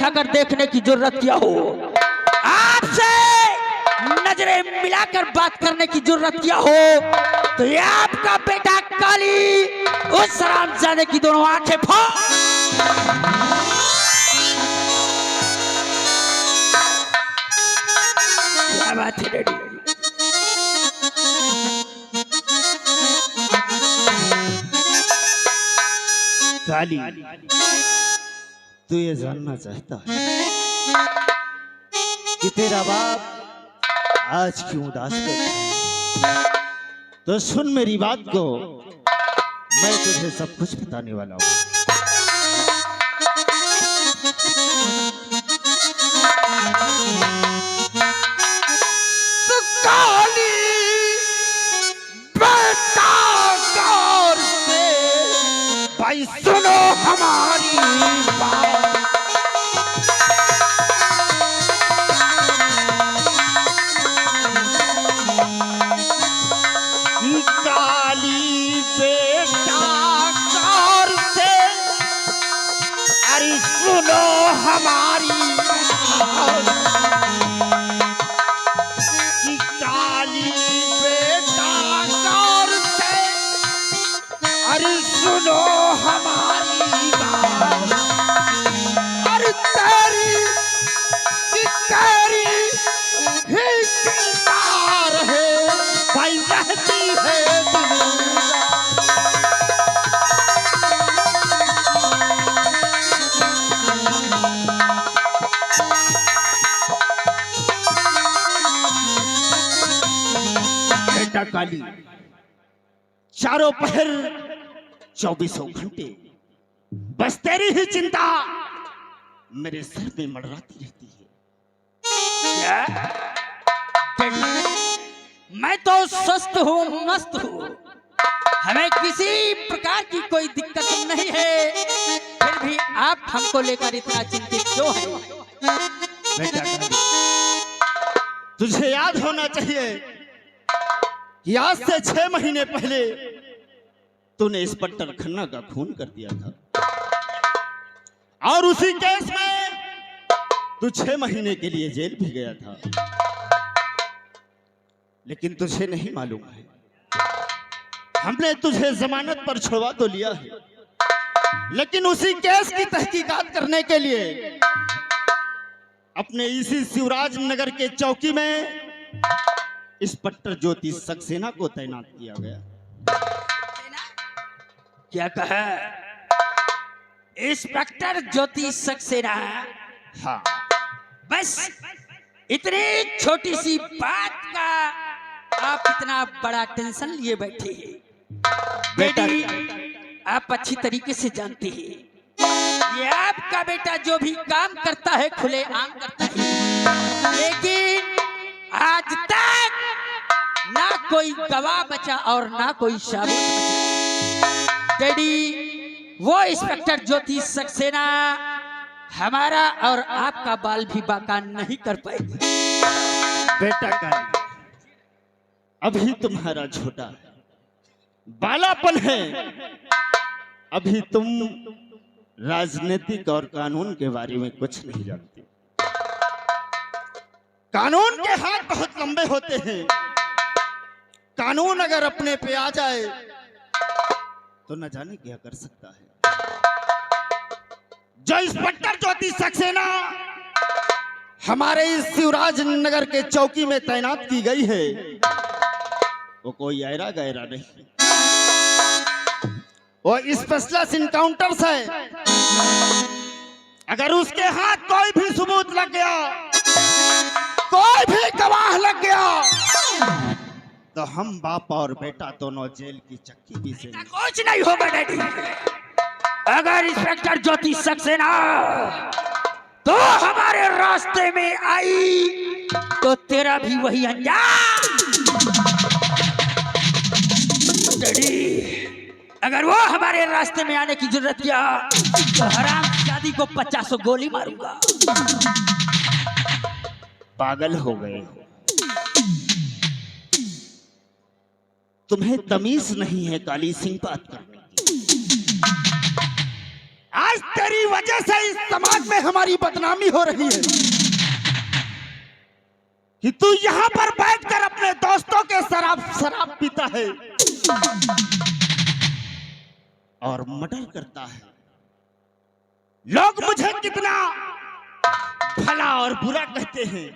उठाकर देखने की जरूरत क्या हो? आपसे नजरें मिलाकर बात करने की जरूरत क्या हो? तो ये आपका बेटा काली उस हरामजादे की दोनों आंखें फोड़। क्या बात है डैडी? काली, तू ये जानना चाहता है कि तेरा बाप आज क्यों उदास बैठा है? तो सुन मेरी बात को, मैं तुझे सब कुछ बताने वाला हूँ। तो काली बेटा गौर से भाई सुनो हमारी बात। काली बेटा गौर से अरे सुनो हमारी बात। काली बेटा गौर से अरे सुनो हमारी बात। अरे तेरी ही किरदार है भाई रहती है दुनिया। बेटा काली, चारों पहर 24 घंटे बस तेरी ही चिंता मेरे सर में मंडराती रहती है। क्या? मैं तो स्वस्थ हूँ, मस्त हूँ, हमें किसी प्रकार की कोई दिक्कत नहीं है, फिर भी आप हमको लेकर इतना चिंतित क्यों हैं? बेटा काली, तुझे याद होना चाहिए कि आज से 6 महीने पहले तूने इंस्पेक्टर खन्ना का खून कर दिया था, और उसी केस में तू 6 महीने के लिए जेल भी गया था। लेकिन तुझे नहीं मालूम है, हमने तुझे जमानत पर छुड़वा तो लिया है, लेकिन उसी केस की तहकीकात करने के लिए अपने इसी शिवराज नगर के चौकी में इंस्पेक्टर ज्योति सक्सेना को तैनात किया गया। क्या कहा? इंस्पेक्टर ज्योति सक्सेना? हाँ, बस इतनी छोटी सी बात का आप इतना बड़ा टेंशन लिए बैठे हैं? बेटा, आप अच्छी तरीके से जानते हैं ये आपका बेटा जो भी काम करता है खुले आम करता है, लेकिन आज तक ना कोई गवाह बचा और ना कोई साबुत बचा। डैडी, वो इंस्पेक्टर ज्योति सक्सेना हमारा और आपका बाल भी बाका नहीं कर पाएगी। बेटा काली, अभी तुम्हारा छोटा बालापन है, अभी तुम राजनीतिक और कानून के बारे में कुछ नहीं जानते। कानून के हाथ बहुत लंबे होते हैं, कानून अगर अपने पे आ जाए तो न जाने क्या कर सकता है। जो इंस्पेक्टर ज्योति सक्सेना हमारे इस शिवराज नगर के चौकी में तैनात की गई है, वो कोई ऐरा गैरा नहीं, वो स्पेशलिस्ट इनकाउंटर्स है। अगर उसके हाथ कोई भी सबूत लग गया, कोई भी गवाह लग गया, तो हम बाप और बेटा दोनों जेल की चक्की भी से कुछ नहीं होगा डैडी। अगर इंस्पेक्टर ज्योति सक्सेना तो हमारे रास्ते में आई तो तेरा भी वही अंजाम। डैडी, अगर वो हमारे रास्ते में आने की जरूरत किया तो हरामजादी को 50 गोली मारूंगा। पागल हो गए हो, तुम्हें तमीज नहीं है काली सिंह बात करने की। आज तेरी वजह से इस समाज में हमारी बदनामी हो रही है कि तू यहाँ पर बैठकर अपने दोस्तों के शराब पीता है और मर्डर करता है। लोग मुझे कितना भला और बुरा कहते हैं,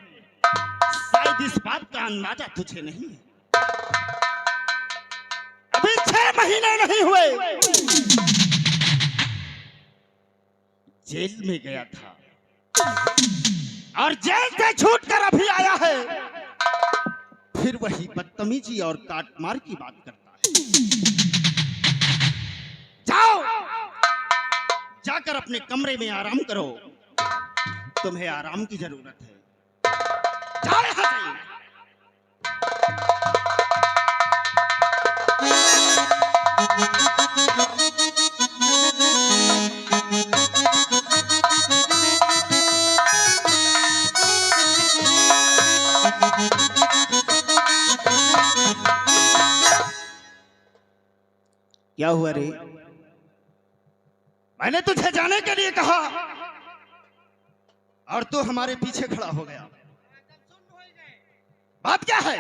शायद इस बात का अंदाजा तुझे नहीं है। अभी 6 महीने नहीं हुए जेल में गया था और जेल से छूटकर अभी आया है, फिर वही बदतमीजी और काटमार की बात करता है। जाओ, जाकर अपने कमरे में आराम करो, तुम्हें आराम की जरूरत है। जाओ यहाँ से। क्या हुआ रे? मैंने तुझे जाने के लिए कहा और तू हमारे पीछे खड़ा हो गया। बात क्या है?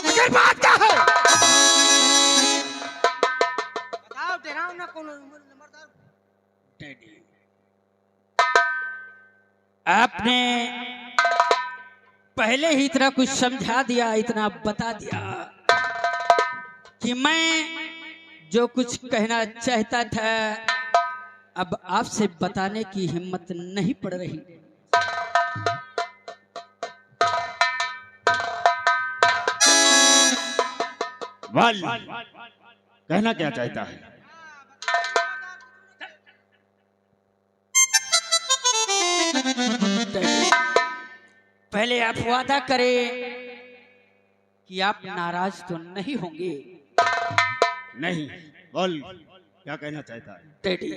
अगर बात क्या है? बताओ, डराओ ना कोनो नंबरदार। डैडी, आपने पहले ही इतना कुछ समझा दिया, इतना बता दिया कि मैं जो कुछ कहना चाहता था अब आपसे बताने की हिम्मत नहीं पड़ रही। वाल, कहना क्या चाहता है? पहले आप वादा करें कि आप नाराज तो नहीं होंगे। नहीं, बोल क्या कहना चाहता है? डैडी,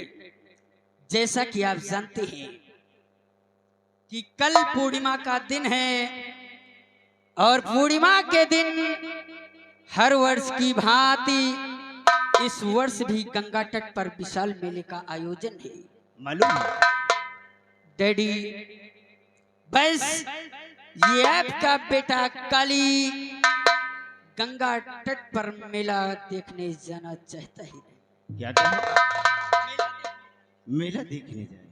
जैसा कि आप जानते हैं कि कल पूर्णिमा का दिन है और पूर्णिमा के दिन हर वर्ष की भांति इस वर्ष भी गंगा तट पर विशाल मेले का आयोजन है। मालूम है डैडी, बस ये आपका बेटा काली गंगा तट पर मेला देखने जाना चाहता है। क्या कहा? मेला देखने जाए?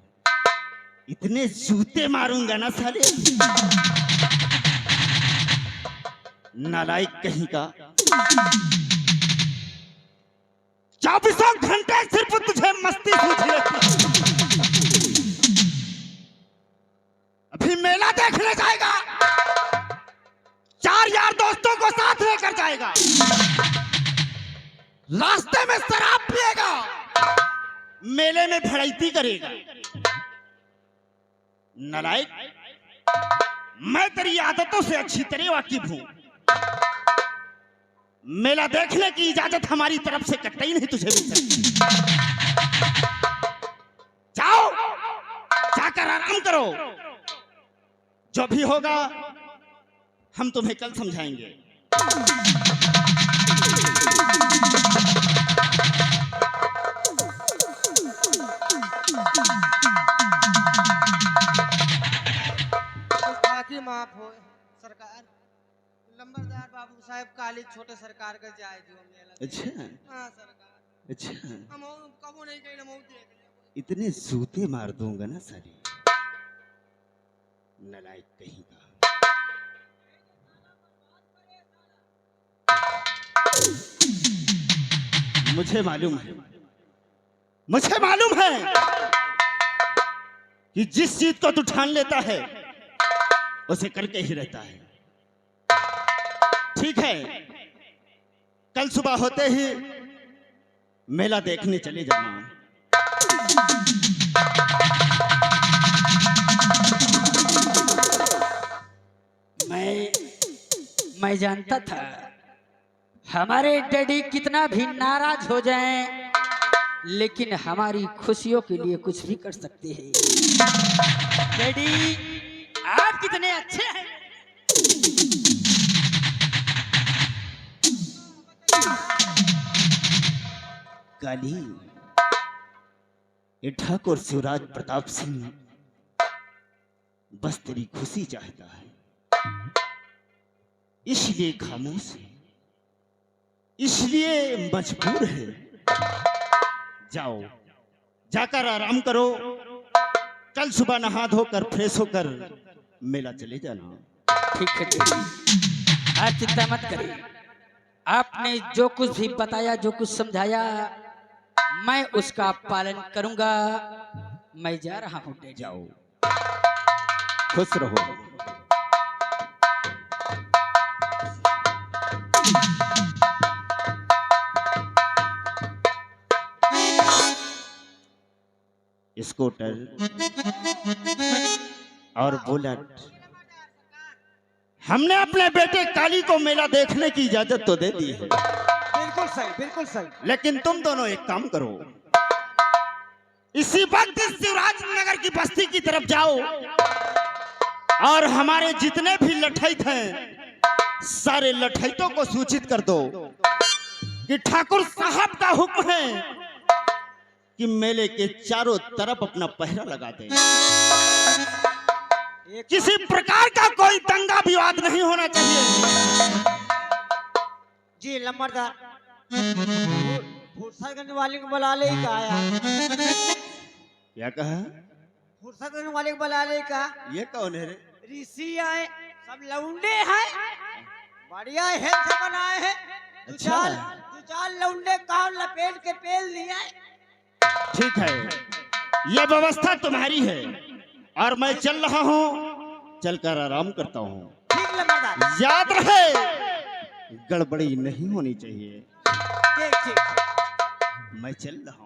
इतने जूते मारूंगा ना साले, नालायक कहीं का। 24 घंटे सिर्फ तुझे मस्ती सूझ लेती। अभी मेला देखने जाएगा, 4 यार दोस्तों को साथ लेकर जाएगा, रास्ते में शराब पिएगा, मेले में भड़ैती करेगा। नालायक, मैं तेरी आदतों से अच्छी तरह वाकिफ हूं। मेला देखने की इजाजत हमारी तरफ से कतई नहीं तुझे मिल सकती। जाओ, जाकर आराम करो, जो भी होगा हम तुम्हें कल समझाएंगे। माफ हो सरकार, लंबरदार बाबू साहब काली छोटे सरकार का जाए जो मेला। अच्छा, हाँ सरकार, अच्छा, हम कबो नहीं गए, हम देख ले। इतने जूते मार दूंगा ना सारी, नालायक कहीं का। मुझे मालूम है, मुझे मालूम है कि जिस चीज को तू ठान लेता है उसे करके ही रहता है। ठीक है, कल सुबह होते ही मेला देखने चले जाना। मैं जानता था हमारे डैडी कितना भी नाराज हो जाएं, लेकिन हमारी खुशियों के लिए कुछ भी कर सकते हैं। डैडी, आप कितने अच्छे हैं। काली, ये ठाकुर शिवराज प्रताप सिंह बस तेरी खुशी चाहता है, इसलिए खामोश है, इसलिए मजबूर है। जाओ, जाकर आराम करो, कल सुबह नहा धोकर फ्रेश होकर मेला चले जाना। ठीक है देवी, आप चिंता मत करिए। आपने जो कुछ भी बताया, जो कुछ समझाया, मैं उसका पालन करूंगा। मैं जा रहा हूँ देवी। जाओ, खुश रहो। स्कूटर और बुलेट, हमने अपने बेटे काली को मेला देखने की इजाजत तो दे दी है, बिल्कुल सही, बिल्कुल सही। लेकिन तुम दोनों एक काम करो, इसी वक्त शिवराज नगर की बस्ती की तरफ जाओ और हमारे जितने भी लठैत हैं सारे लठैतों को सूचित कर दो कि ठाकुर साहब का हुक्म है कि मेले के चारों तरफ अपना पहरा लगा दें। किसी प्रकार का कोई दंगा विवाद नहीं होना चाहिए। जी लंबरदार, फुर्सत करने वाले को बुला ले का आया। क्या कहा? फुर्सत करने वाले को बुला ले का। ये कौन है रे? ऋषि आए, सब लौंडे हैं, बढ़िया हेल्थ बनाए हैं। अच्छा। दो चार लौंडे कान लपेट के पेल दिया है। ठीक है, ये व्यवस्था तुम्हारी है और मैं चल रहा हूँ, चलकर आराम करता हूँ। ठीक लंबरदार, याद रहे गड़बड़ी नहीं होनी चाहिए। ठीक ठीक। मैं चल रहा हूँ।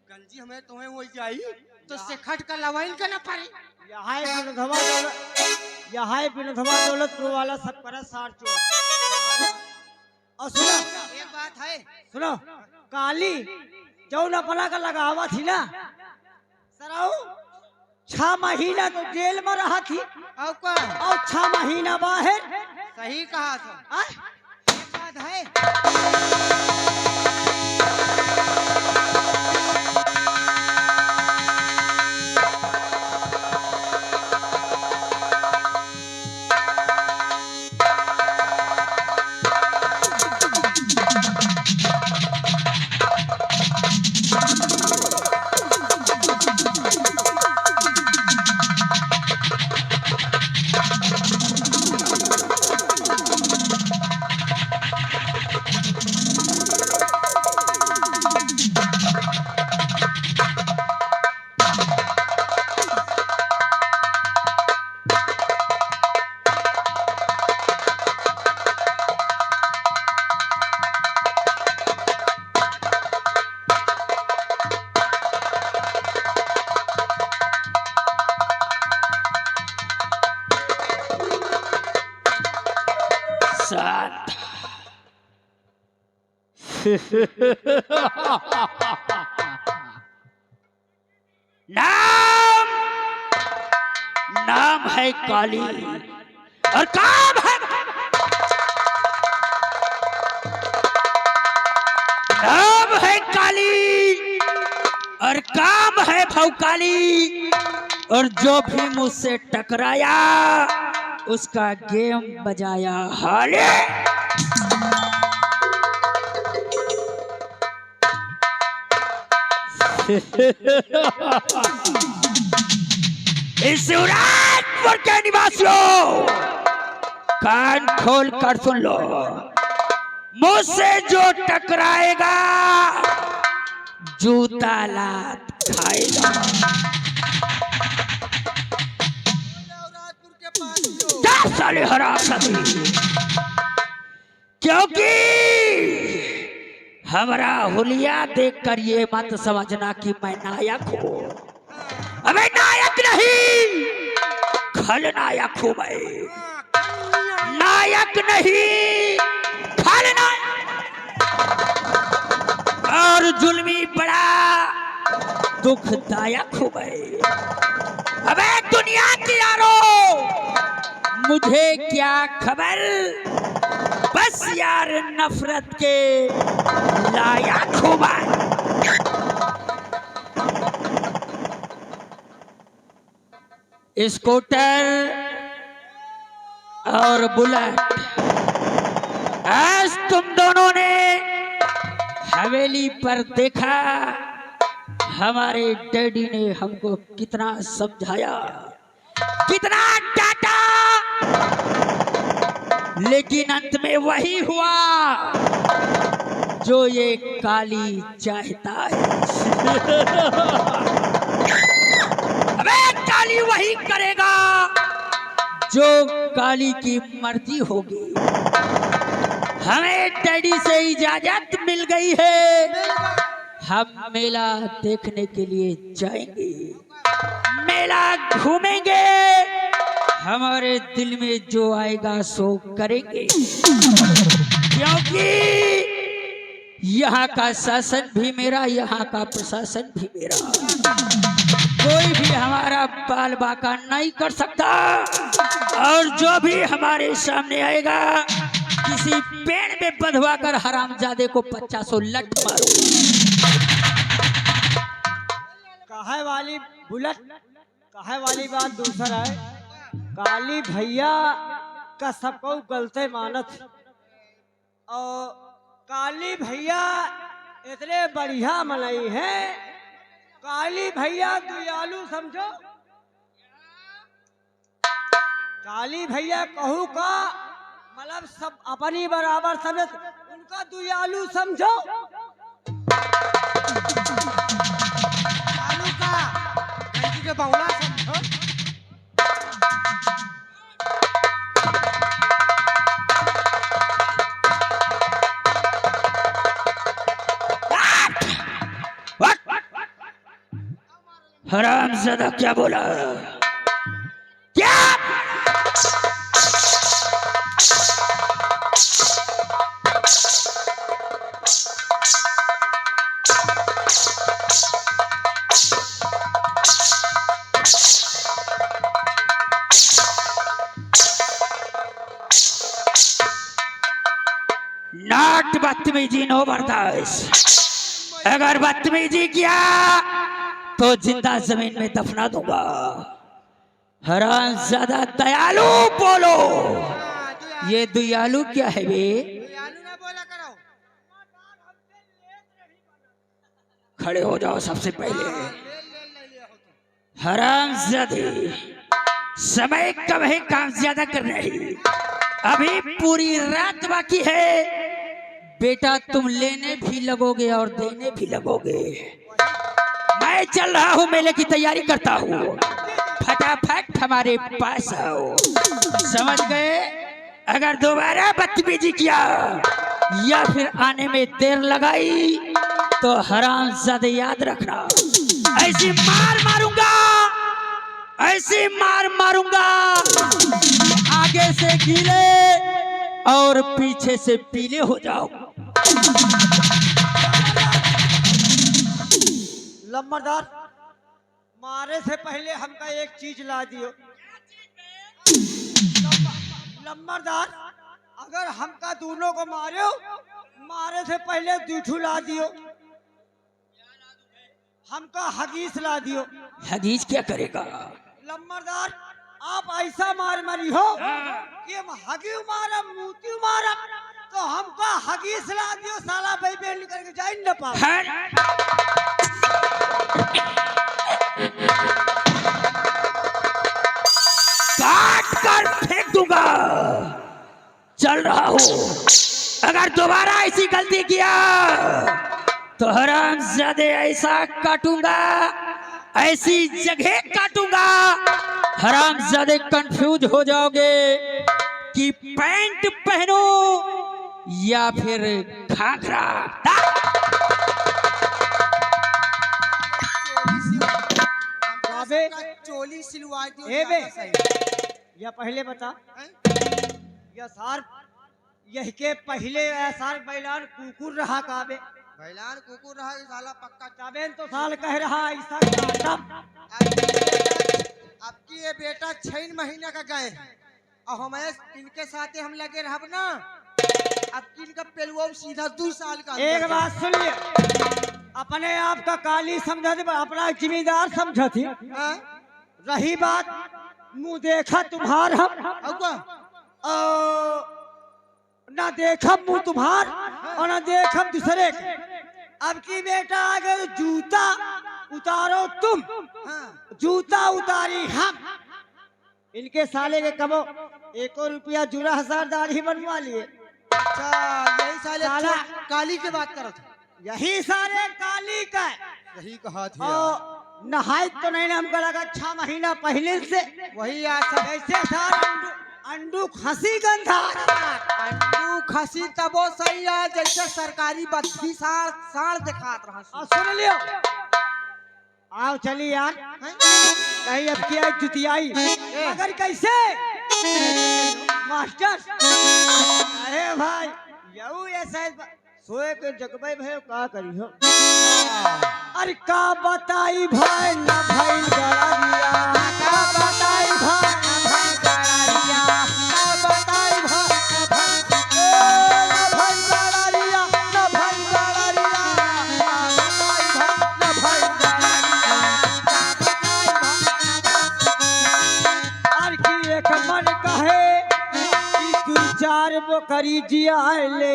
गंजी हमें तुम्हें हो जाई तो सेखट का लवाइल का ना पारी। यहाँ बिन धमा दौलत वाला सब पर सार चोर। और सुनो एक बात है, सुनो काली जो न पला का लगावा थी ना सराऊ, 6 महीना तो जेल में रहा थी और 6 महीना बाहर। सही कहा था। एक बात है, नाम नाम है काली और काम है, नाम है काली और काम है भौकाली, और जो भी मुझसे टकराया उसका गेम बजाया हाले। इस शिवराजपुर के निवासियों कान खोल कर सुन लो, मुझसे जो टकराएगा जूता लात खाएगा। क्या साले हरामी, क्योंकि हमारा हुलिया देखकर ये मत समझना कि मैं नायक हूँ। अबे नायक नहीं, खलनायक हूँ मैं। नायक नहीं, खलनायक। और जुल्मी बड़ा दुखदायक हूँ मैं। अबे दुनिया की यारो, मुझे क्या खबर, बस यार नफरत के लायक हूँ मैं। स्कूटर और बुलेट, आज तुम दोनों ने हवेली पर देखा हमारे डैडी ने हमको कितना समझाया, कितना डांटा, लेकिन अंत में वही हुआ जो ये काली चाहता है। अबे काली वही करेगा जो काली की मर्जी होगी। हमें डैडी से इजाजत मिल गई है, हम मेला देखने के लिए जाएंगे, मेला घूमेंगे, हमारे दिल में जो आएगा सो करेंगे, क्योंकि यहाँ का शासन भी मेरा, यहाँ का प्रशासन भी मेरा। कोई भी हमारा बाल बाका नहीं कर सकता, और जो भी हमारे सामने आएगा किसी पेड़ में बंधवा कर हरामजादे को 50 लट मारो। कहे वाली बुलेट, कहे वाली बात दूसरा है, काली भैया का सबको गलते मानत, और काली भैया इतने बढ़िया मनाई है। काली भैया दयालु समझो, काली भैया कहू का मतलब सब अपनी बराबर समझ, उनका दयालु समझो। कालू का लड़की के बहुला समझो। हरामजादा क्या बोला, क्या? नाट बदतमीजी नो बर्दाश्त, अगर बदतमीजी किया तो जिंदा जमीन में दफना दूंगा। हरामजादा दयालु बोलो, ये दयालु क्या है बे? खड़े हो जाओ सबसे पहले। हरामजादे, समय कम है, काम ज्यादा कर रही, अभी पूरी रात बाकी है। बेटा तुम लेने भी लगोगे और देने भी लगोगे। मैं चल रहा हूँ, मेले की तैयारी करता हूँ, फटाफट हमारे पास आओ, समझ गए? अगर दोबारा बदतमीजी किया या फिर आने में देर लगाई तो हरामजादे याद रखना, ऐसी मार मारूंगा, ऐसी मार मारूंगा, आगे से गीले और पीछे से पीले हो जाओ। लंबरदार, मारे से पहले हमका एक चीज ला दियो। लंबरदार, अगर हमका दोनों को मारे, मारे से पहले दूठू ला दियो, हमका हगीस ला दियो। हगीस क्या करेगा? लंबरदार, आप ऐसा मार मरी हो कि हम हगी मारा, मूती मारा, तो हमका हगीस ला दियो, साला भाई बेल करके जाए न पा। काट कर फेंक दूंगा। चल रहा हूं, अगर दोबारा ऐसी गलती किया तो हरामजादे ऐसा काटूंगा, ऐसी जगह काटूंगा, हरामजादे कंफ्यूज हो जाओगे कि पैंट पहनो या फिर घाघरा। अबे चोली सिलवा दियो ए बे, ज्यादा सही। या पहले बता, हैं? या सार यह के पहले सार बैलान कुकुर रहा काबे, भैलान कुकुर रहा कि साला पक्का तबेन तो साल कह रहा ऐसा काटम। आपकी ये बेटा 6 महीने का गए और हमारे इनके साथ हम लगे रहब ना, अब इनका पेलुआ सीधा 2 साल का एक बात सुन लिया, अपने आप का काली समझा थी, अपना जिम्मेदार समझा थी। हाँ? रही बात मुंह देखा तुम्हार हम अब का? ना देखब मुंह तुम्हार और ना देखब दूसरे के। अब की बेटा आगे जूता उतारो तुम, हाँ। जूता उतारी हम। इनके साले के कबो 1 रुपया जुड़ा 1000 दाढ़ी बनवा लिए। अच्छा, यही साले साला। काली की बात करत है। यही सारे काली का यही कहा थी और नहाय तो नहीं ना हमको लगा 6 महीना पहले से वही आज सब ऐसे सार अंडू खसी गंधा। अंडू खसी तबो सही है जैसे सरकारी बत्ती साड़ दिखात रहा। और सुन लियो, आओ चली यार, हैं? कहीं अब की आज जुतियाई मगर कैसे मास्टर। अरे भाई यू ऐसा सोए के जगबे भे का करी हो। अरे का बताई भाई ना भाई गड़िया, का बताई भाई ना भाई गड़िया, का बताई भाई ना भाई गड़िया, ना भाई गड़िया, ना भाई गड़िया, अरे की एक मन कहे कि 2-4 बोकरी जिया ले,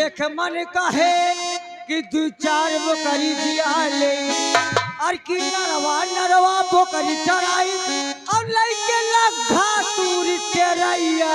एक मन कहे कि 2-4 बोकरी जिया ले, और की नरवा बोकरी चराई और लइके लग्घा तूरी तेरैया।